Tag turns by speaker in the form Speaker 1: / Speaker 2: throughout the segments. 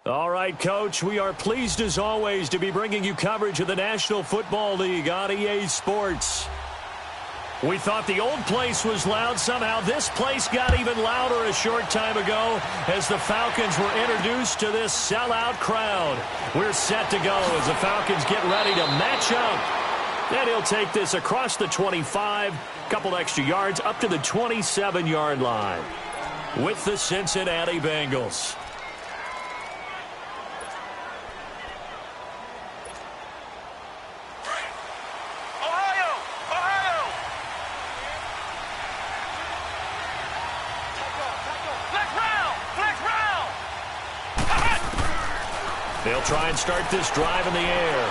Speaker 1: All right, Coach, we are pleased as always to be bringing you coverage of the National Football League on EA Sports. We thought the old place was loud. Somehow this place got even louder a short time ago as the Falcons were introduced to this sellout crowd. We're set to go as the Falcons get ready to match up. And he'll take this across the 25, couple extra yards up to the 27-yard line with the Cincinnati Bengals. They'll try and start this drive in the air.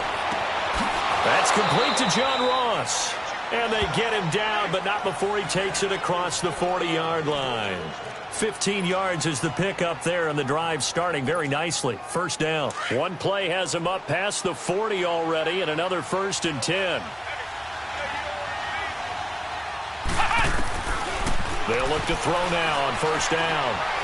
Speaker 1: That's complete to John Ross. And they get him down, but not before he takes it across the 40-yard line. 15 yards is the pickup there, and the drive starting very nicely. First down. One play has him up past the 40 already, and another 1st and 10. They'll look to throw now on first down.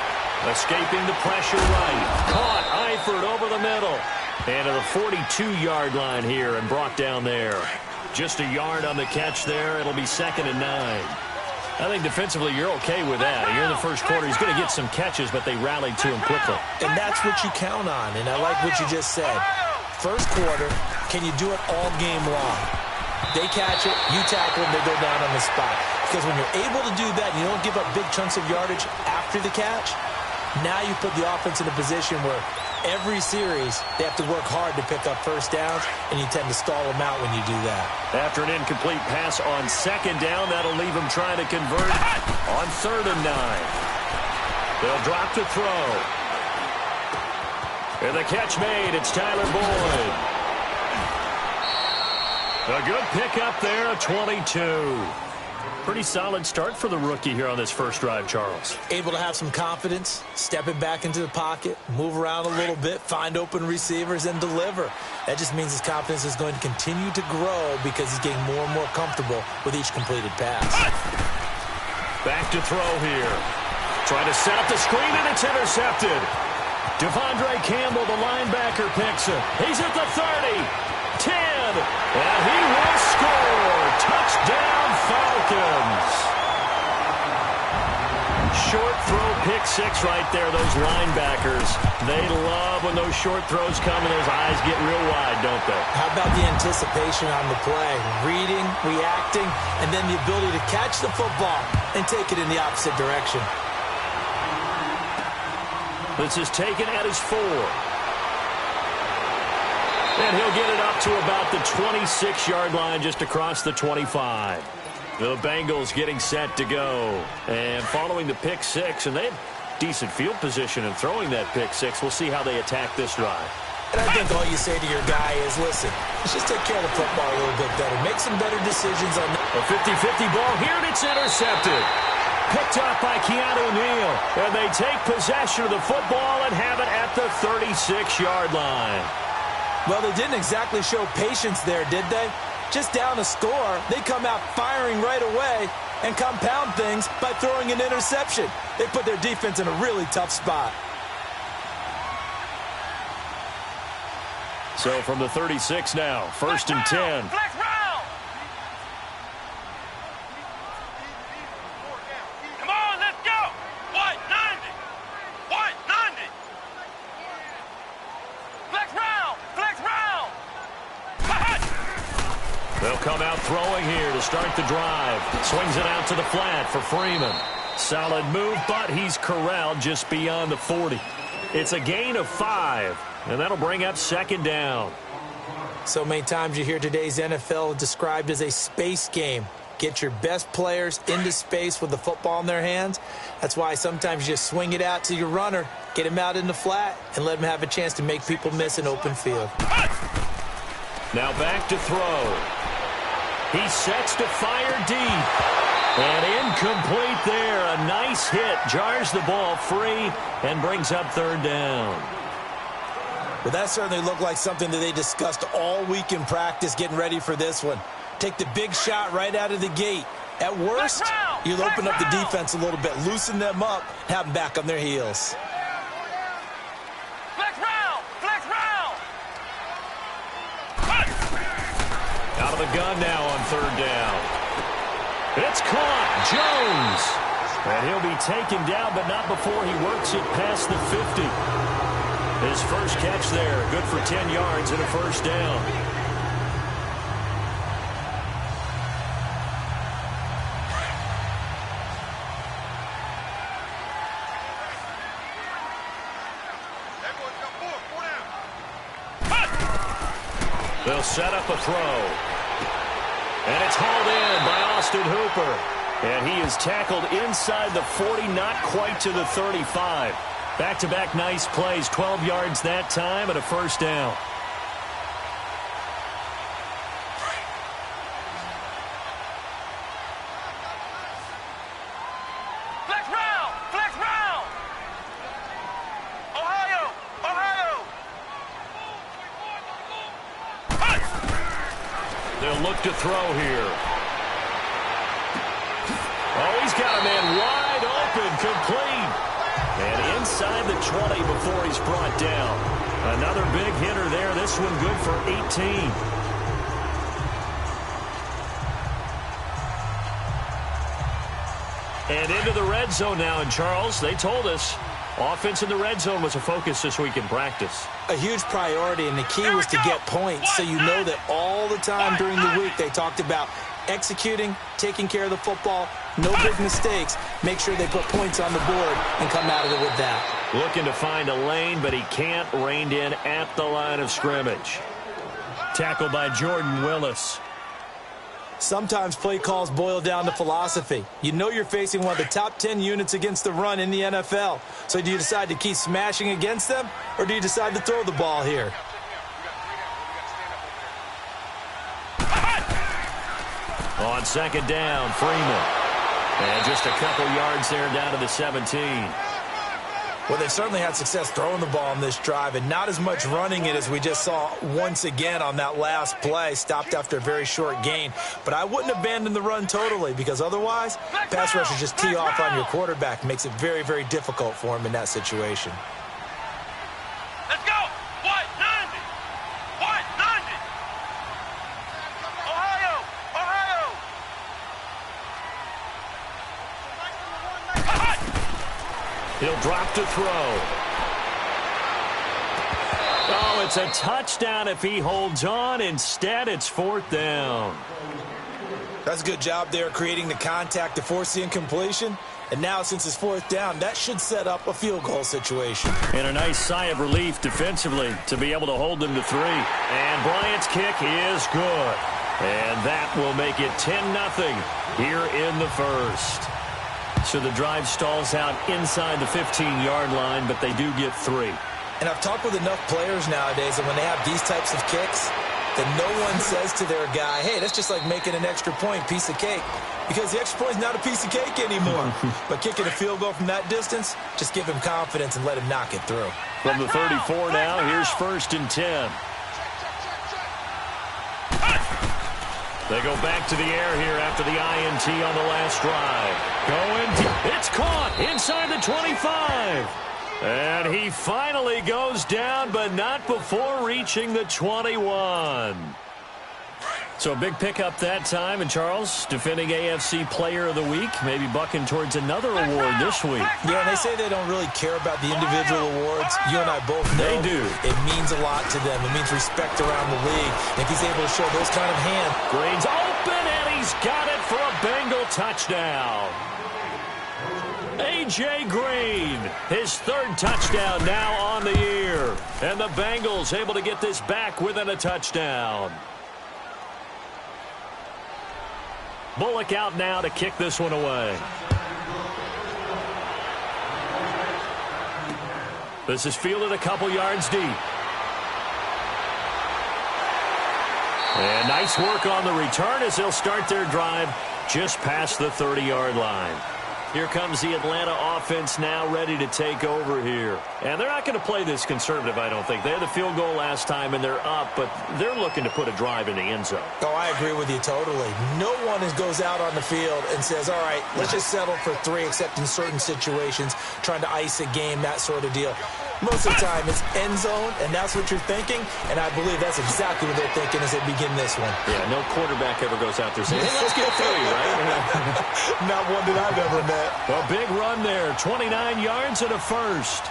Speaker 1: Escaping the pressure right. Caught Eifert over the middle. And to the 42-yard line here and brought down there. Just a yard on the catch there. It'll be 2nd and 9. I think defensively you're okay with that. You're in the first quarter. He's going to get some catches, but they rallied to him quickly.
Speaker 2: And that's what you count on. And I like what you just said. First quarter, can you do it all game long? They catch it, you tackle them, they go down on the spot. Because when you're able to do that and you don't give up big chunks of yardage after the catch, now you put the offense in a position where every series they have to work hard to pick up first downs, and you tend to stall them out when you do that.
Speaker 1: After an incomplete pass on 2nd down, that'll leave them trying to convert on 3rd and 9. They'll drop to throw. And the catch made. It's Tyler Boyd. A good pickup there, a 22. Pretty solid start for the rookie here on this first drive, Charles.
Speaker 2: Able to have some confidence, stepping back into the pocket, move around a little bit, find open receivers, and deliver. That just means his confidence is going to continue to grow because he's getting more and more comfortable with each completed pass.
Speaker 1: Back to throw here. Trying to set up the screen, and it's intercepted. Devondre Campbell, the linebacker, picks it. He's at the 30. 10, and he will score. Touchdown, Falcons. Short throw, pick 6 right there. Those linebackers, they love when those short throws come and those eyes get real wide, don't they?
Speaker 2: How about the anticipation on the play? Reading, reacting, and then the ability to catch the football and take it in the opposite direction.
Speaker 1: This is taken at his 4. And he'll get it up to about the 26-yard line just across the 25. The Bengals getting set to go. And following the pick 6, and they have decent field position in throwing that pick 6. We'll see how they attack this drive.
Speaker 2: And I think all you say to your guy is, listen, let's just take care of the football a little bit better. Make some better decisions on
Speaker 1: a 50-50 ball here, and it's intercepted. Picked up by Keanu Neal. And they take possession of the football and have it at the 36-yard line.
Speaker 2: Well, they didn't exactly show patience there, did they? Just down a score, they come out firing right away and compound things by throwing an interception. They put their defense in a really tough spot.
Speaker 1: So from the 36 now, 1st and 10. They'll come out throwing here to start the drive. Swings it out to the flat for Freeman. Solid move, but he's corralled just beyond the 40. It's a gain of 5, and that'll bring up 2nd down.
Speaker 2: So many times you hear today's NFL described as a space game. Get your best players into space with the football in their hands. That's why sometimes you just swing it out to your runner, get him out in the flat, and let him have a chance to make people miss an open field.
Speaker 1: Now back to throw. He sets to fire deep. And incomplete there. A nice hit. Jars the ball free and brings up 3rd down.
Speaker 2: Well, that certainly looked like something that they discussed all week in practice getting ready for this one. Take the big shot right out of the gate. At worst, you'll open up the defense a little bit, loosen them up, have them back on their heels.
Speaker 3: Flex round.
Speaker 1: of the gun now on third down. It's caught. Jones. And he'll be taken down, but not before he works it past the 50. His first catch there, good for 10 yards and a first down. They'll set up a throw. And it's hauled in by Austin Hooper. And he is tackled inside the 40, not quite to the 35. Back-to-back nice plays, 12 yards that time and a first down.
Speaker 3: Flex round! Flex round! Ohio! Ohio!
Speaker 1: They'll look to throw here. Oh, he's got a man wide open, complete. And inside the 20 before he's brought down. Another big hitter there. This one good for 18. And into the red zone now. And, Charles, they told us offense in the red zone was a focus this week in practice.
Speaker 2: A huge priority, and the key was to get points. So you know that all the time during the week they talked about executing, taking care of the football, no big mistakes. Make sure they put points on the board and come out of it with that.
Speaker 1: Looking to find a lane, but he can't. Reined in at the line of scrimmage. Tackled by Jordan Willis.
Speaker 2: Sometimes play calls boil down to philosophy. You know you're facing one of the top 10 units against the run in the NFL. So do you decide to keep smashing against them, or do you decide to throw the ball here?
Speaker 1: On second down, Freeman. And just a couple yards there down to the 17.
Speaker 2: Well, they've certainly had success throwing the ball on this drive, and not as much running it as we just saw once again on that last play. Stopped after a very short gain. But I wouldn't abandon the run totally, because otherwise, pass rushers just tee off on your quarterback. Makes it very, very difficult for him in that situation.
Speaker 3: Let's go! White 90! White 90! Ohio! Ohio!
Speaker 1: He'll drop to throw. Oh, it's a touchdown if he holds on. Instead, it's fourth down.
Speaker 2: That's a good job there creating the contact to force the incompletion. And now, since it's fourth down, that should set up a field goal situation.
Speaker 1: And a nice sigh of relief defensively to be able to hold them to 3. And Bryant's kick is good. And that will make it 10-0 here in the first. So the drive stalls out inside the 15-yard line, but they do get 3.
Speaker 2: And I've talked with enough players nowadays that when they have these types of kicks, that no one says to their guy, hey, that's just like making an extra point, piece of cake. Because the extra point is not a piece of cake anymore. But kicking a field goal from that distance, just give him confidence and let him knock it through.
Speaker 1: From the 34 now, here's 1st and 10. They go back to the air here after the INT on the last drive. Going deep. It's caught inside the 25. And he finally goes down, but not before reaching the 21. So a big pickup that time. And Charles, defending AFC Player of the Week, maybe bucking towards another award this week.
Speaker 2: Yeah, and they say they don't really care about the individual awards. You and I both know
Speaker 1: they do.
Speaker 2: It means a lot to them. It means respect around the league. And if he's able to show those kind of hands.
Speaker 1: Green's open, and he's got it for a Bengal touchdown. A.J. Green, his 3rd touchdown now on the year. And the Bengals able to get this back within a touchdown. Bullock out now to kick this one away. This is fielded a couple yards deep. And nice work on the return as they'll start their drive just past the 30-yard line. Here comes the Atlanta offense now ready to take over here. And they're not going to play this conservative, I don't think. They had the field goal last time, and they're up, but they're looking to put a drive in the end zone.
Speaker 2: Oh, I agree with you totally. No one goes out on the field and says, all right, let's just settle for 3, except in certain situations, trying to ice a game, that sort of deal. Most of the time, it's end zone, and that's what you're thinking, and I believe that's exactly what they're thinking as they begin this one.
Speaker 1: Yeah, no quarterback ever goes out there saying, hey, let's get 3, right?
Speaker 2: Not one that I've ever met.
Speaker 1: A big run there, 29 yards and a first.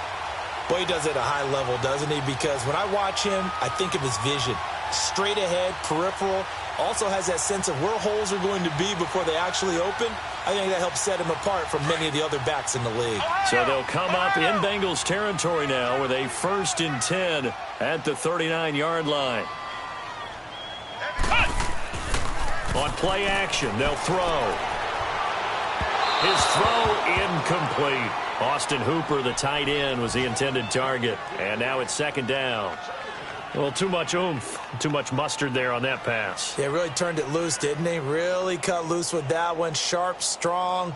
Speaker 2: Boy, he does it at a high level, doesn't he? Because when I watch him, I think of his vision. Straight ahead, peripheral, also has that sense of where holes are going to be before they actually open. I think that helps set him apart from many of the other backs in the league.
Speaker 1: So they'll come up in Bengals territory now with a 1st and 10 at the 39-yard line. On play action, they'll throw. His throw incomplete. Austin Hooper, the tight end, was the intended target. And now it's 2nd down. Well, too much oomph, too much mustard there on that pass.
Speaker 2: Yeah, really turned it loose, didn't he? Really cut loose with that one. Sharp, strong.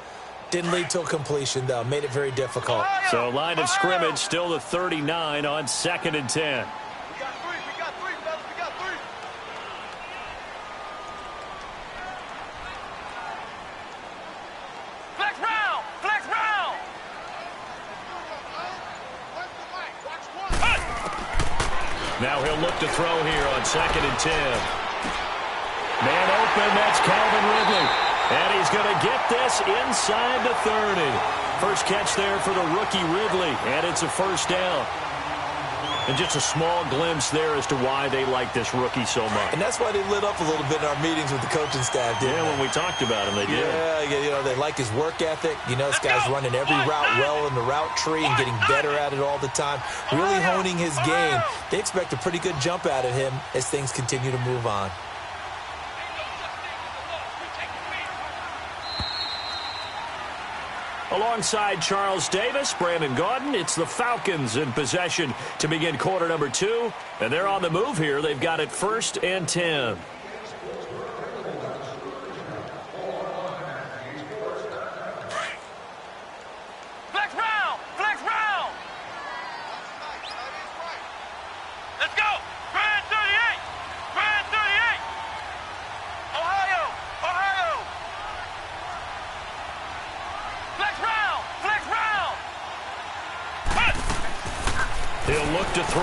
Speaker 2: Didn't lead to a completion, though. Made it very difficult.
Speaker 1: So line of scrimmage still the 39 on 2nd and 10.
Speaker 3: We got 3, fellas, we got 3. Flex round, flex round.
Speaker 1: Now he'll look to throw here on 2nd and 10. Man open, that's Calvin Ridley. And he's going to get this inside the 30. First catch there for the rookie Ridley, and it's a 1st down. And just a small glimpse there as to why they like this rookie so much.
Speaker 2: And that's why they lit up a little bit in our meetings with the coaching staff, didn't they?
Speaker 1: When we talked about him, they did.
Speaker 2: Yeah, they like his work ethic. You know, this guy's running every route well in the route tree and getting better at it all the time, really honing his game. They expect a pretty good jump out of him as things continue to move on.
Speaker 1: Alongside Charles Davis, Brandon Gaudin, it's the Falcons in possession to begin quarter number 2. And they're on the move here. They've got it 1st and 10.
Speaker 3: Flex round, flex round. Let's go. Grand 38, Grand 38. Ohio, Ohio. Flex round, flex round.
Speaker 1: He'll look to throw.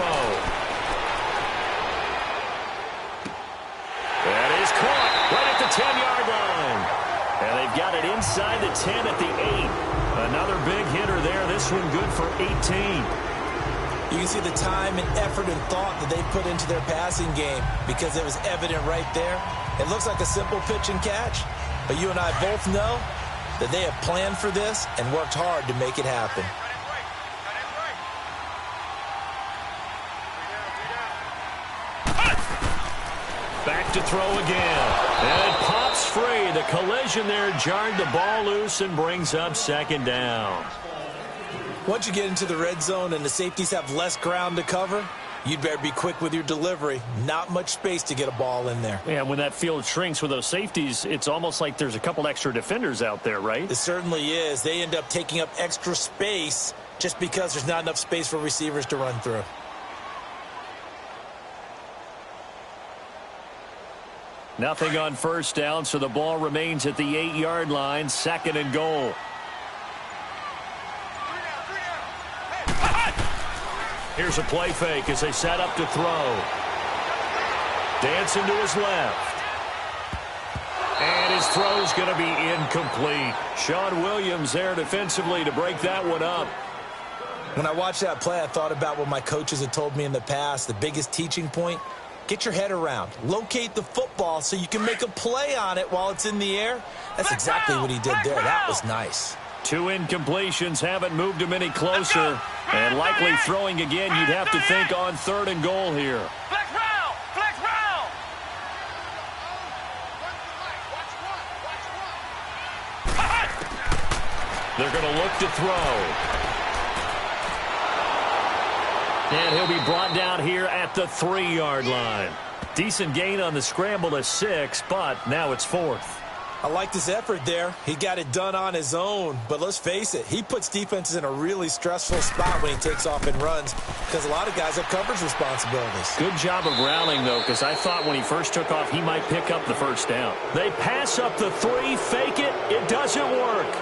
Speaker 1: That is caught right at the 10-yard line. And they've got it inside the 10 at the 8. Another big hitter there. This one good for 18.
Speaker 2: You can see the time and effort and thought that they put into their passing game because it was evident right there. It looks like a simple pitch and catch, but you and I both know that they have planned for this and worked hard to make it happen.
Speaker 1: Back to throw again. And it pops free. The collision there jarred the ball loose and brings up 2nd down.
Speaker 2: Once you get into the red zone and the safeties have less ground to cover, you'd better be quick with your delivery. Not much space to get a ball in there.
Speaker 1: Yeah, when that field shrinks with those safeties, it's almost like there's a couple extra defenders out there, right?
Speaker 2: It certainly is. They end up taking up extra space just because there's not enough space for receivers to run through.
Speaker 1: Nothing on 1st down, so the ball remains at the 8-yard line, 2nd and goal. Here's a play fake as they set up to throw. Dancing to his left. And his throw's going to be incomplete. Sean Williams there defensively to break that one up.
Speaker 2: When I watched that play, I thought about what my coaches had told me in the past. The biggest teaching point, get your head around. Locate the football so you can make a play on it while it's in the air. That's exactly what he did there. That was nice.
Speaker 1: 2 incompletions haven't moved him any closer. And likely throwing again, you'd have to think on 3rd and goal here.
Speaker 3: Flex round, flex round.
Speaker 1: They're going to look to throw. And he'll be brought down here at the 3-yard line. Decent gain on the scramble to 6, but now it's 4th.
Speaker 2: I like this effort there. He got it done on his own. But let's face it, he puts defenses in a really stressful spot when he takes off and runs because a lot of guys have coverage responsibilities.
Speaker 1: Good job of rallying, though, because I thought when he first took off, he might pick up the 1st down. They pass up the 3, fake it. It doesn't work.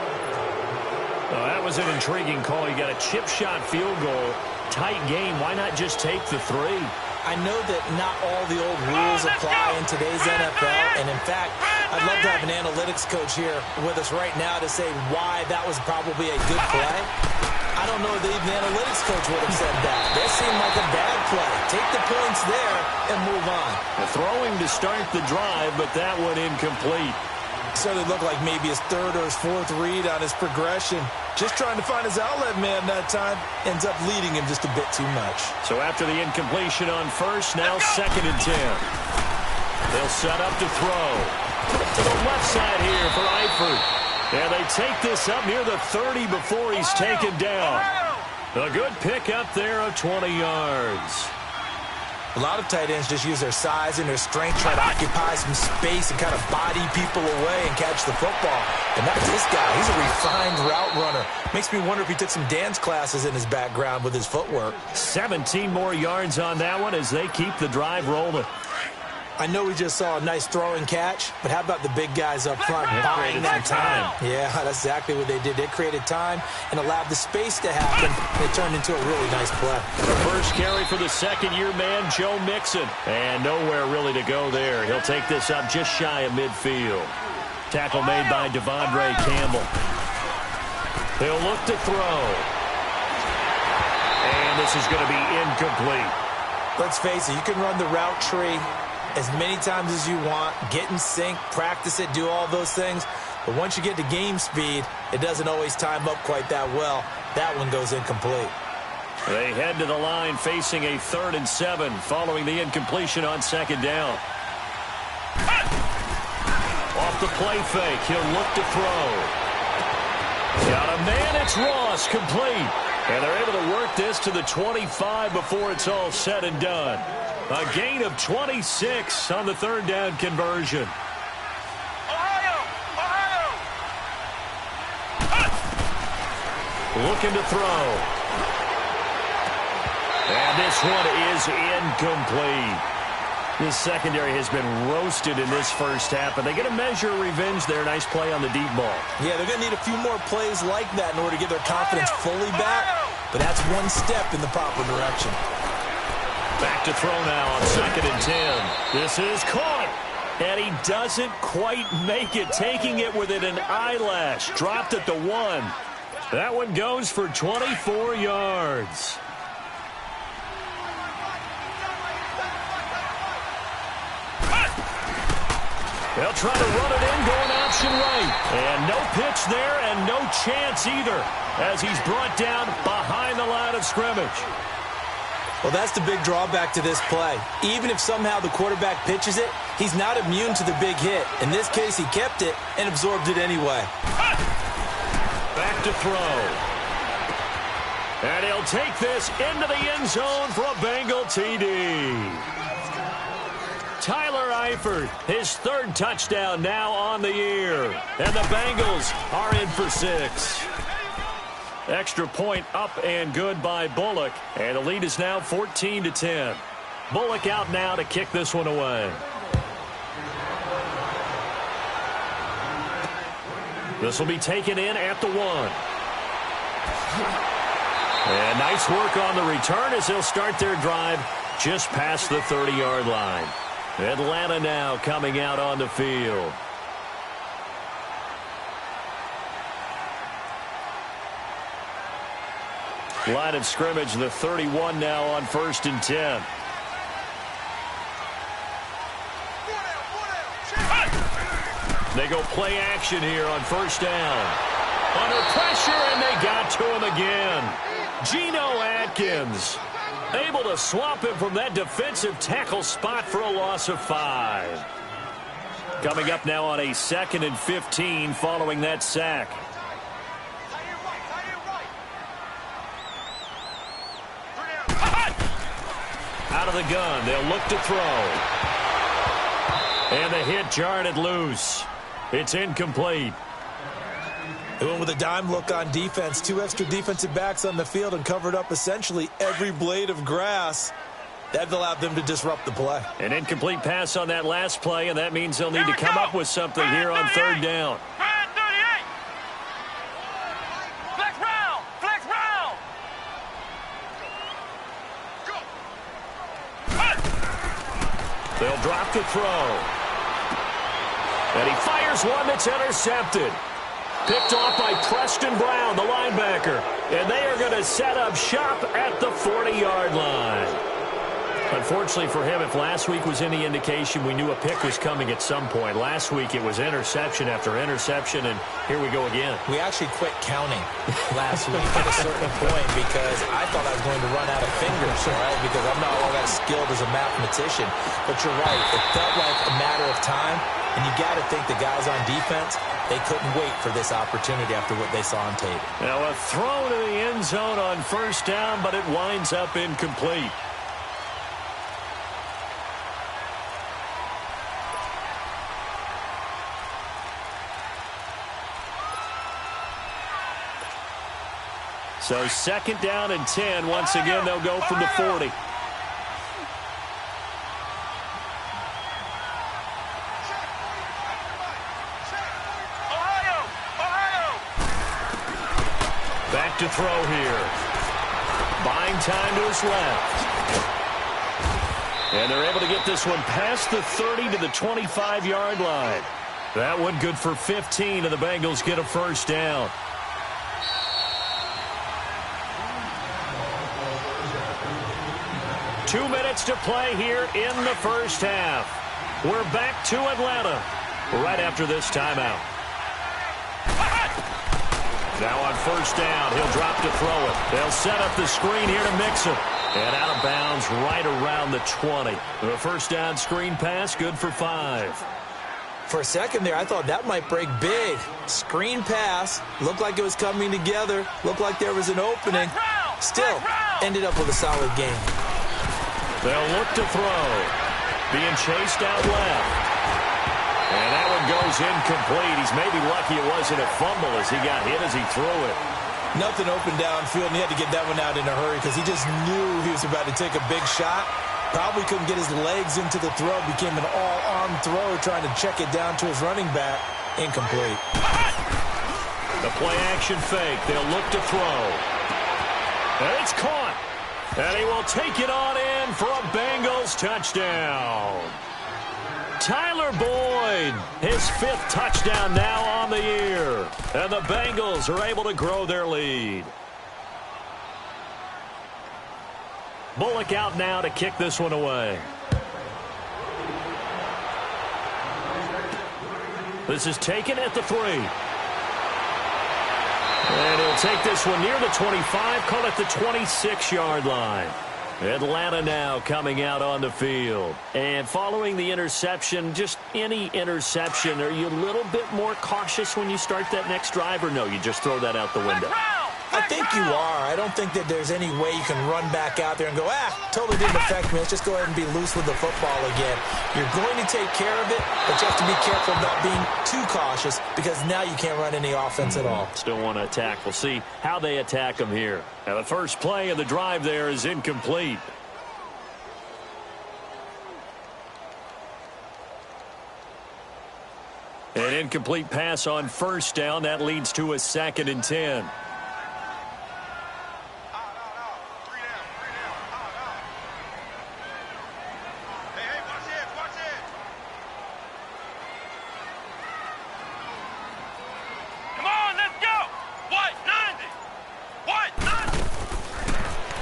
Speaker 1: Well, that was an intriguing call. You got a chip shot field goal. tight game. Why not just take the 3?
Speaker 2: I know that not all the old rules apply in today's NFL, and in fact, I'd love to have an analytics coach here with us right now to say why that was probably a good play. I don't know that even the analytics coach would have said that. That seemed like a bad play. Take the points there and move on.
Speaker 1: The throwing to start the drive, but that one incomplete.
Speaker 2: Certainly looked like maybe his third or his fourth read on his progression. Just trying to find his outlet man that time. Ends up leading him just a bit too much.
Speaker 1: So after the incompletion on first, now 2nd and 10. They'll set up to throw. To the left side here for Eifert. And they take this up near the 30 before he's taken down. A good pickup there of 20 yards.
Speaker 2: A lot of tight ends just use their size and their strength, try to occupy some space and kind of body people away and catch the football. And that's this guy. He's a refined route runner. Makes me wonder if he took some dance classes in his background with his footwork.
Speaker 1: 17 more yards on that one as they keep the drive rolling.
Speaker 2: I know we just saw a nice throwing catch, but how about the big guys up front buying that time? Yeah, that's exactly what they did. They created time and allowed the space to happen. It turned into a really nice play.
Speaker 1: The first carry for the second-year man, Joe Mixon. And nowhere really to go there. He'll take this up just shy of midfield. Tackle made by Devondre Campbell. He'll look to throw. And this is going to be incomplete.
Speaker 2: Let's face it, you can run the route tree as many times as you want, get in sync, practice it, do all those things. But once you get to game speed, it doesn't always time up quite that well. That one goes incomplete.
Speaker 1: They head to the line facing a 3rd and 7 following the incompletion on 2nd down. Off the play fake, he'll look to throw. Got a man, it's Ross, complete. And they're able to work this to the 25 before it's all said and done. A gain of 26 on the 3rd down conversion.
Speaker 3: Ohio!
Speaker 1: Looking to throw. And this one is incomplete. This secondary has been roasted in this first half, and they get a measure of revenge there. Nice play on the deep ball.
Speaker 2: Yeah, they're going to need a few more plays like that in order to get their confidence fully back, but that's one step in the proper direction.
Speaker 1: Back to throw now on 2nd and 10. This is caught. And he doesn't quite make it, taking it within an eyelash. Dropped at the 1. That one goes for 24 yards. They'll try to run it in, going option right. And no pitch there and no chance either as he's brought down behind the line of scrimmage.
Speaker 2: Well, that's the big drawback to this play. Even if somehow the quarterback pitches it, he's not immune to the big hit. In this case, he kept it and absorbed it anyway.
Speaker 1: Back to throw. And he'll take this into the end zone for a Bengal TD. Tyler Eifert, his 3rd touchdown now on the year. And the Bengals are in for 6. Extra point up and good by Bullock. And the lead is now 14-10. Bullock out now to kick this one away. This will be taken in at the 1. And nice work on the return as they'll start their drive just past the 30-yard line. Atlanta now coming out on the field. Line of scrimmage, the 31 now on 1st and 10. They go play action here on 1st down. Under pressure, and they got to him again. Geno Atkins able to swap him from that defensive tackle spot for a loss of 5. Coming up now on a 2nd and 15 following that sack. Out of the gun, they'll look to throw. And the hit jarred it loose. It's incomplete.
Speaker 2: They went with a dime look on defense. 2 extra defensive backs on the field and covered up essentially every blade of grass. That allowed them to disrupt the play.
Speaker 1: An incomplete pass on that last play, and that means they'll need to come up with something here on 3rd down.
Speaker 3: Flex round! Flex round!
Speaker 1: They'll drop the throw. And he fires one that's intercepted. Picked off by Preston Brown, the linebacker. And they are going to set up shop at the 40-yard line. Unfortunately for him, if last week was any indication, we knew a pick was coming at some point. Last week it was interception after interception, and here we go again.
Speaker 2: We actually quit counting last week at a certain point because I thought I was going to run out of fingers, right? Because I'm not all that skilled as a mathematician. But you're right. It felt like a matter of time, and you got to think the guys on defense, they couldn't wait for this opportunity after what they saw on tape.
Speaker 1: Now a throw to the end zone on first down, but it winds up incomplete. So second down and 10. Once again, they'll go from the 40. Back to throw here. Buying time to his left. And they're able to get this one past the 30 to the 25-yard line. That one good for 15, and the Bengals get a first down. Two minutes to play here in the first half. We're back to Atlanta right after this timeout. Now on first down, he'll drop to throw it. They'll set up the screen here to mix it. And out of bounds right around the 20. The first down screen pass, good for 5.
Speaker 2: For a second there, I thought that might break big. Screen pass, looked like it was coming together, looked like there was an opening. Still, ended up with a solid game.
Speaker 1: They'll look to throw. Being chased out left. And that one goes incomplete. He's maybe lucky it wasn't a fumble as he got hit as he threw it.
Speaker 2: Nothing open downfield, and he had to get that one out in a hurry because he just knew he was about to take a big shot. Probably couldn't get his legs into the throw. Became an all-arm throw trying to check it down to his running back. Incomplete.
Speaker 1: The play-action fake. They'll look to throw. And it's caught. And he will take it on in for a Bengals touchdown. Tyler Boyd, his 5th touchdown now on the year. And the Bengals are able to grow their lead. Bullock out now to kick this one away. This is taken at the 3. And he'll take this one near the 25, call it the 26-yard line. Atlanta now coming out on the field. And following the interception, just any interception, are you a little bit more cautious when you start that next drive, or no, you just throw that out the window?
Speaker 2: I think you are. I don't think that there's any way you can run back out there and go, totally didn't affect me. Let's just go ahead and be loose with the football again. You're going to take care of it, but you have to be careful about being too cautious because now you can't run any offense at all.
Speaker 1: Still want to attack. We'll see how they attack them here. Now, the first play of the drive there is incomplete. An incomplete pass on first down. That leads to a 2nd and 10.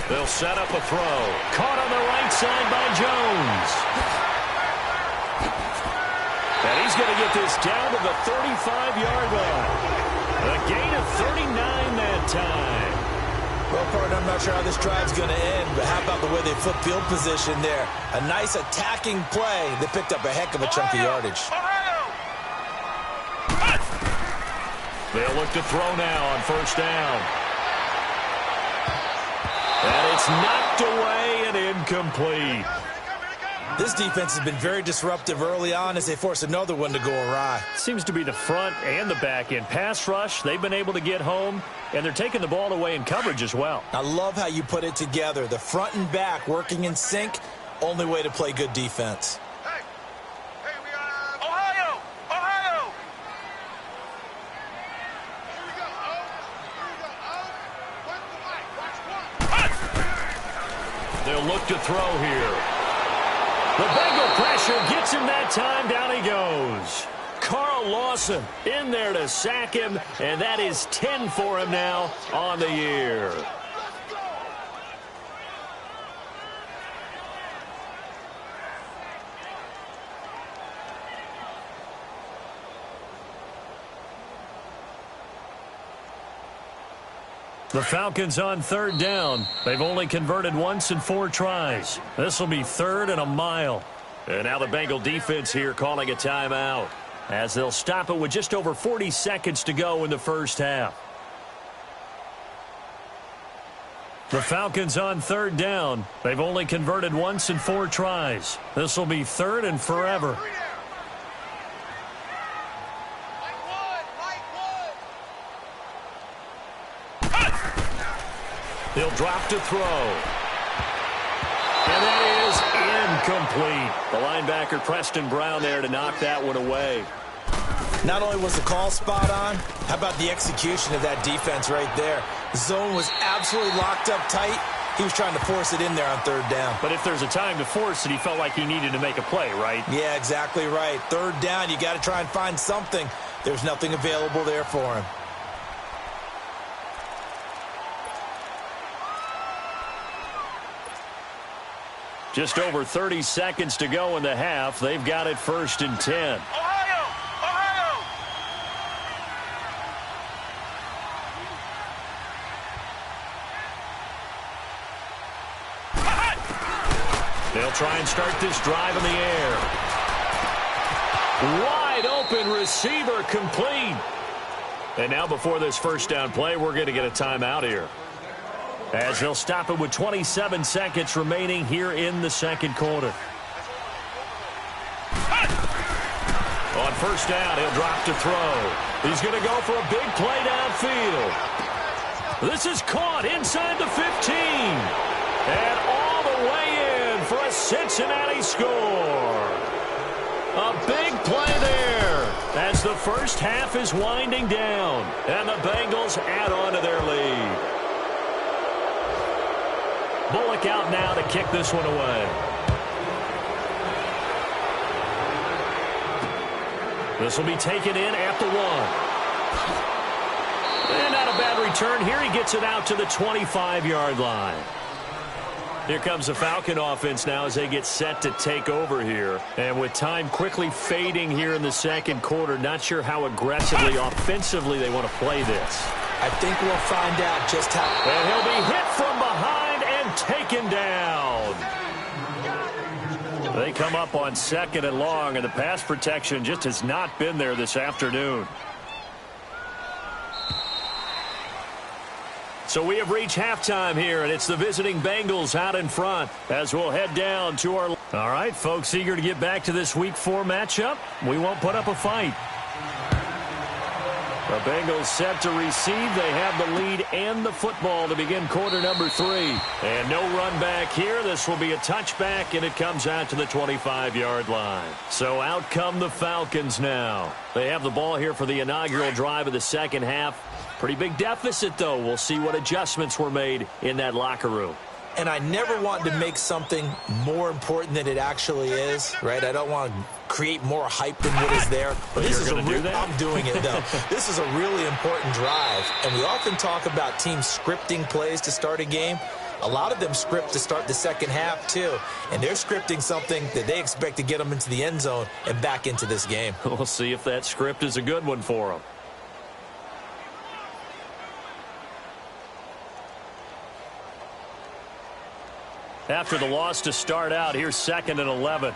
Speaker 1: They'll set up a throw. Caught on the right side by Jones. And he's going to get this down to the 35-yard line. A gain of 39 that time.
Speaker 2: Well, partner, I'm not sure how this drive's going to end, but how about the way they flip field position there? A nice attacking play. They picked up a heck of a chunk of yardage.
Speaker 1: They'll look to throw now on first down. And it's knocked away and incomplete.
Speaker 2: This defense has been very disruptive early on as they force another one to go awry.
Speaker 1: Seems to be the front and the back end. Pass rush, they've been able to get home, and they're taking the ball away in coverage as well.
Speaker 2: I love how you put it together. The front and back working in sync, only way to play good defense.
Speaker 1: They'll look to throw here. The Bengal pressure gets him that time. Down he goes. Carl Lawson in there to sack him, and that is 10 for him now on the year. The Falcons on third down. They've only converted once in 4 tries. This will be 3rd and a mile. And now the Bengal defense here calling a timeout, as they'll stop it with just over 40 seconds to go in the first half. The Falcons on third down. They've only converted once in 4 tries. This will be 3rd and forever. He'll drop to throw. And that is incomplete. The linebacker, Preston Brown, there to knock that one away.
Speaker 2: Not only was the call spot on, how about the execution of that defense right there? The zone was absolutely locked up tight. He was trying to force it in there on third down.
Speaker 1: But if there's a time to force it, he felt like he needed to make a play, right?
Speaker 2: Yeah, exactly right. Third down, you got to try and find something. There's nothing available there for him.
Speaker 1: Just over 30 seconds to go in the half. They've got it 1st and 10.
Speaker 3: Ohio! Ohio!
Speaker 1: They'll try and start this drive in the air. Wide open receiver, complete. And now before this first down play, we're going to get a timeout here, as they'll stop it with 27 seconds remaining here in the second quarter. On first down, he'll drop to throw. He's going to go for a big play downfield. This is caught inside the 15. And all the way in for a Cincinnati score. A big play there as the first half is winding down. And the Bengals add on to their lead. Bullock out now to kick this one away. This will be taken in at the 1. And not a bad return here. He gets it out to the 25-yard line. Here comes the Falcon offense now as they get set to take over here. And with time quickly fading here in the second quarter, not sure how aggressively, offensively they want to play this.
Speaker 2: I think we'll find out just how.
Speaker 1: And he'll be hit from behind and taken down. They come up on 2nd and long, and the pass protection just has not been there this afternoon. So we have reached halftime here, and it's the visiting Bengals out in front as we'll head down to our... All right, folks, eager to get back to this Week 4 matchup. We won't put up a fight. The Bengals set to receive. They have the lead and the football to begin quarter number 3. And no run back here. This will be a touchback, and it comes out to the 25-yard line. So out come the Falcons now. They have the ball here for the inaugural drive of the second half. Pretty big deficit, though. We'll see what adjustments were made in that locker room.
Speaker 2: And I never want to make something more important than it actually is, right? I don't want to create more hype than what is there. But this is
Speaker 1: I'm
Speaker 2: doing it, though. This is a really important drive. And we often talk about teams scripting plays to start a game. A lot of them script to start the second half, too. And they're scripting something that they expect to get them into the end zone and back into this game.
Speaker 1: We'll see if that script is a good one for them. After the loss to start out, here's 2nd and 11.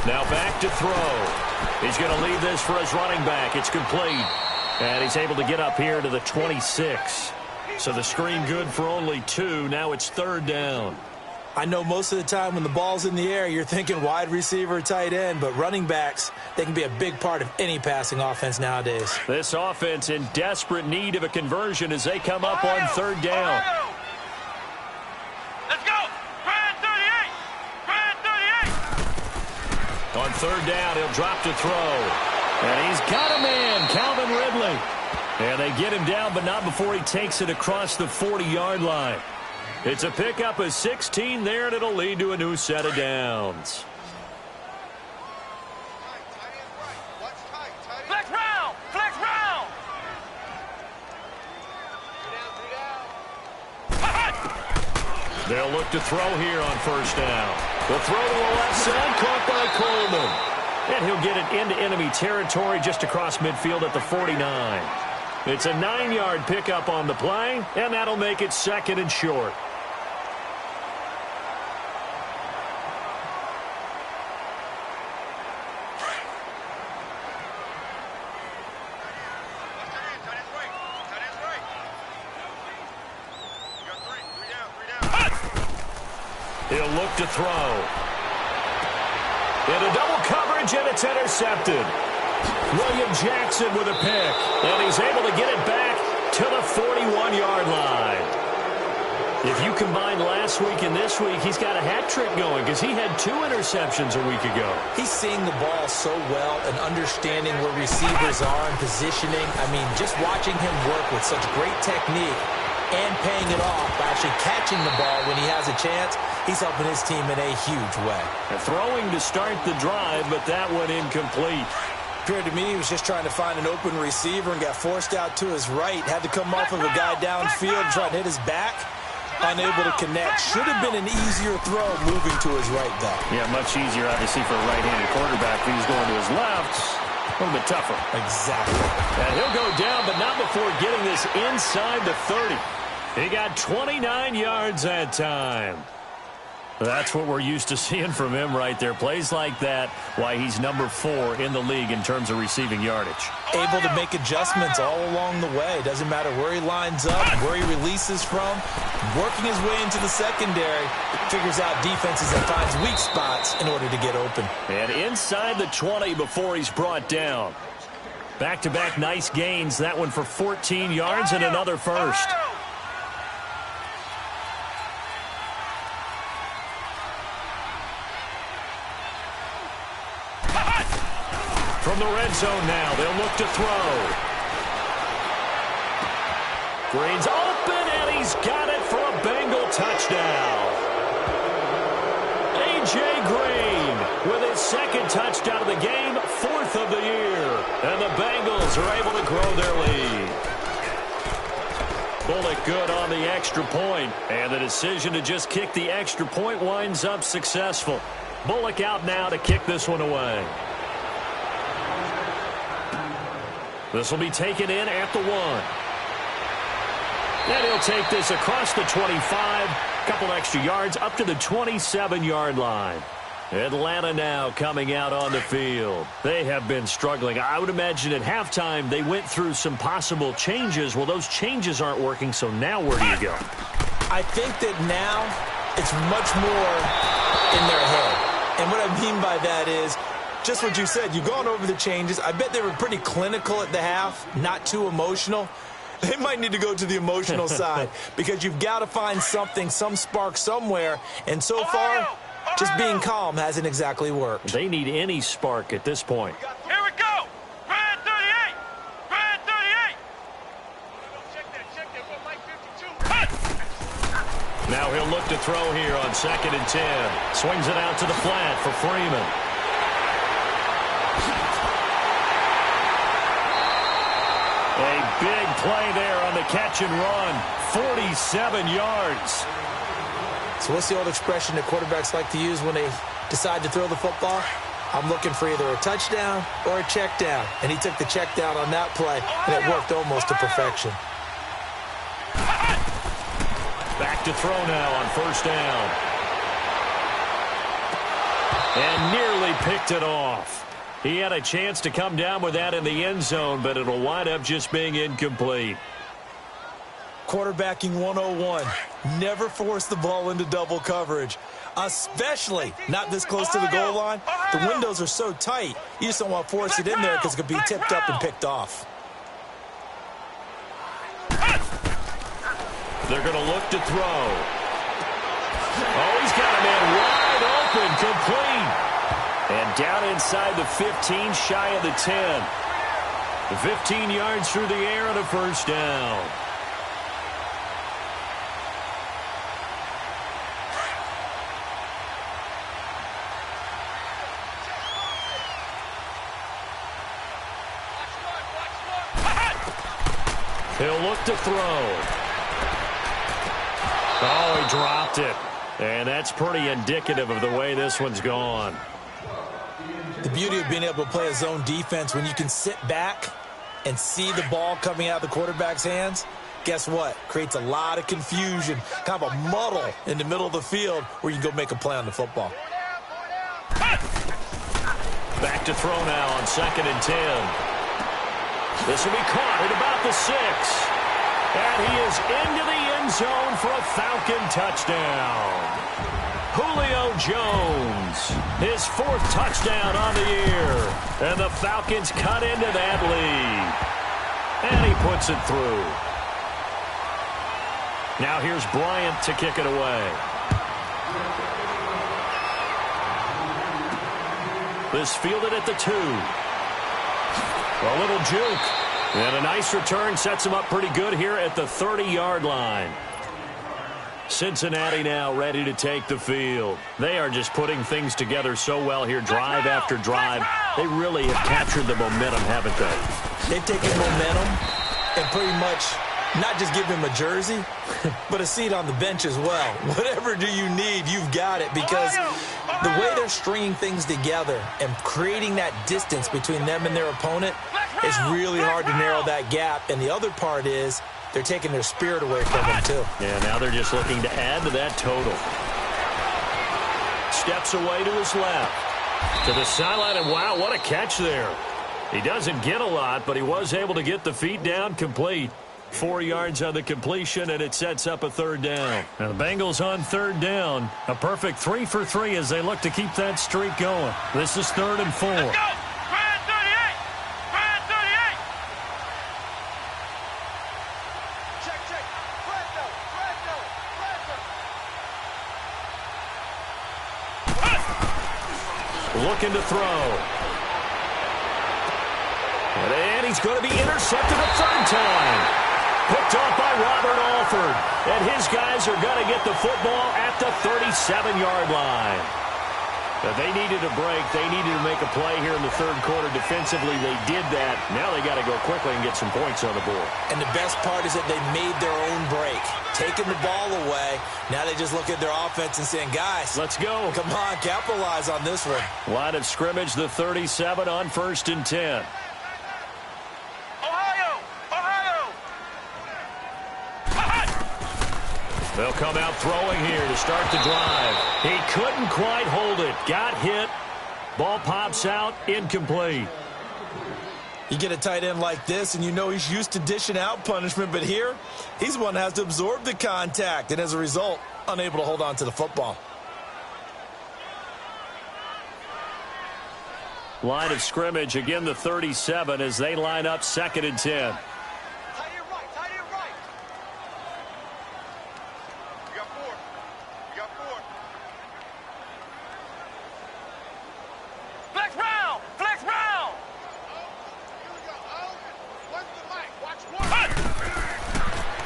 Speaker 1: Now back to throw. He's going to leave this for his running back. It's complete. And he's able to get up here to the 26. So the screen good for only 2. Now it's 3rd down.
Speaker 2: I know most of the time when the ball's in the air, you're thinking wide receiver, tight end, but running backs, they can be a big part of any passing offense nowadays.
Speaker 1: This offense in desperate need of a conversion as they come up on 3rd down.
Speaker 3: Let's go! Grand 38! Grand 38!
Speaker 1: On 3rd down, he'll drop to throw. And he's got a man, Calvin Ridley. And they get him down, but not before he takes it across the 40-yard line. It's a pickup of 16 there, and it'll lead to a new set of downs.
Speaker 3: Flex round! Flex round!
Speaker 1: They'll look to throw here on first down. The throw to the left side, caught by Coleman. And he'll get it into enemy territory just across midfield at the 49. It's a 9-yard pickup on the play, and that'll make it second and short. He'll look to throw. Into double coverage, and it's intercepted. William Jackson with a pick, and he's able to get it back to the 41-yard line. If you combine last week and this week, he's got a hat trick going because he had 2 interceptions a week ago.
Speaker 2: He's seeing the ball so well and understanding where receivers are and positioning. I mean, just watching him work with such great technique and paying it off by actually catching the ball when he has a chance, he's helping his team in a huge way.
Speaker 1: Throwing to start the drive, but that one incomplete.
Speaker 2: Appeared to me he was just trying to find an open receiver and got forced out to his right. Had to come off of a guy downfield and try to hit his back. Unable to connect. Should have been an easier throw moving to his right, though.
Speaker 1: Yeah, much easier, obviously, for a right-handed quarterback. If he's going to his left, a little bit tougher.
Speaker 2: Exactly.
Speaker 1: And he'll go down, but not before getting this inside the 30. He got 29 yards that time. That's what we're used to seeing from him right there. Plays like that, why he's number 4 in the league in terms of receiving yardage.
Speaker 2: Able to make adjustments all along the way. Doesn't matter where he lines up, where he releases from. Working his way into the secondary. Figures out defenses and finds weak spots in order to get open.
Speaker 1: And inside the 20 before he's brought down. Back-to-back nice gains. That one for 14 yards and another first. From the red zone now, they'll look to throw. Green's open, and he's got it for a Bengal touchdown. A.J. Green with his second touchdown of the game, 4th of the year. And the Bengals are able to grow their lead. Bullock good on the extra point, and the decision to just kick the extra point winds up successful. Bullock out now to kick this one away. This will be taken in at the 1. And he'll take this across the 25. Couple extra yards up to the 27-yard line. Atlanta now coming out on the field. They have been struggling. I would imagine at halftime they went through some possible changes. Well, those changes aren't working, so now where do you go?
Speaker 2: I think that now it's much more in their head. And what I mean by that is, just what you said, you've gone over the changes. I bet they were pretty clinical at the half, not too emotional. They might need to go to the emotional side because you've got to find something, some spark somewhere. And so far, just being calm hasn't exactly worked.
Speaker 1: They need any spark at this point.
Speaker 3: Here we go! Red 38! Red 38! Check that, but Mike 52.
Speaker 1: Now he'll look to throw here on 2nd and 10. Swings it out to the flat for Freeman. A big play there on the catch and run. 47 yards.
Speaker 2: So what's the old expression that quarterbacks like to use when they decide to throw the football? I'm looking for either a touchdown or a check down. And he took the check down on that play, and it worked almost to perfection.
Speaker 1: Back to throw now on first down. And nearly picked it off. He had a chance to come down with that in the end zone, but it'll wind up just being incomplete.
Speaker 2: Quarterbacking 101. Never force the ball into double coverage, especially not this close to the goal line. The windows are so tight, you just don't want to force it in there because it could be tipped up and picked off.
Speaker 1: They're going to look to throw. Oh, he's got a man wide open, complete. And down inside the 15, shy of the 10. 15 yards through the air and a first down. He'll look to throw. Oh, he dropped it. And that's pretty indicative of the way this one's gone.
Speaker 2: The beauty of being able to play a zone defense, when you can sit back and see the ball coming out of the quarterback's hands, guess what? Creates a lot of confusion, kind of a muddle in the middle of the field where you can go make a play on the football.
Speaker 1: Back to throw now on 2nd and 10. This will be caught at about the 6. And he is into the end zone for a Falcon touchdown. Julio Jones, his 4th touchdown on the year. And the Falcons cut into that lead. And he puts it through. Now here's Bryant to kick it away. This fielded at the 2. A little juke. And a nice return sets him up pretty good here at the 30-yard line. Cincinnati now ready to take the field. They are just putting things together so well here, drive after drive. They really have captured the momentum, haven't they?
Speaker 2: They've taken momentum and pretty much not just give him a jersey, but a seat on the bench as well. Whatever do you need, you've got it, because the way they're stringing things together and creating that distance between them and their opponent is really hard to narrow that gap. And the other part is they're taking their spirit away from them, too.
Speaker 1: Yeah, now they're just looking to add to that total. Steps away to his left. To the sideline, and wow, what a catch there. He doesn't get a lot, but he was able to get the feet down complete. 4 yards on the completion, and it sets up a 3rd down. Now the Bengals on 3rd down. A perfect 3 for 3 as they look to keep that streak going. This is 3rd and 4.
Speaker 3: Let's go! Brand 38! Brand 38! Check, check. Brando, Brando, Brando.
Speaker 1: Looking to throw. And he's going to be intercepted a 3rd time. Picked off by Robert Alford. And his guys are going to get the football at the 37-yard line. But they needed a break. They needed to make a play here in the 3rd quarter. Defensively, they did that. Now they got to go quickly and get some points on the board.
Speaker 2: And the best part is that they made their own break. Taking the ball away. Now they just look at their offense and saying, guys,
Speaker 1: let's go.
Speaker 2: Come on, capitalize on this one.
Speaker 1: Line of scrimmage, the 37 on 1st and 10. They'll come out throwing here to start the drive. He couldn't quite hold it. Got hit. Ball pops out. Incomplete.
Speaker 2: You get a tight end like this, and you know he's used to dishing out punishment, but here, he's the one that has to absorb the contact, and as a result, unable to hold on to the football.
Speaker 1: Line of scrimmage, again the 37 as they line up 2nd and 10.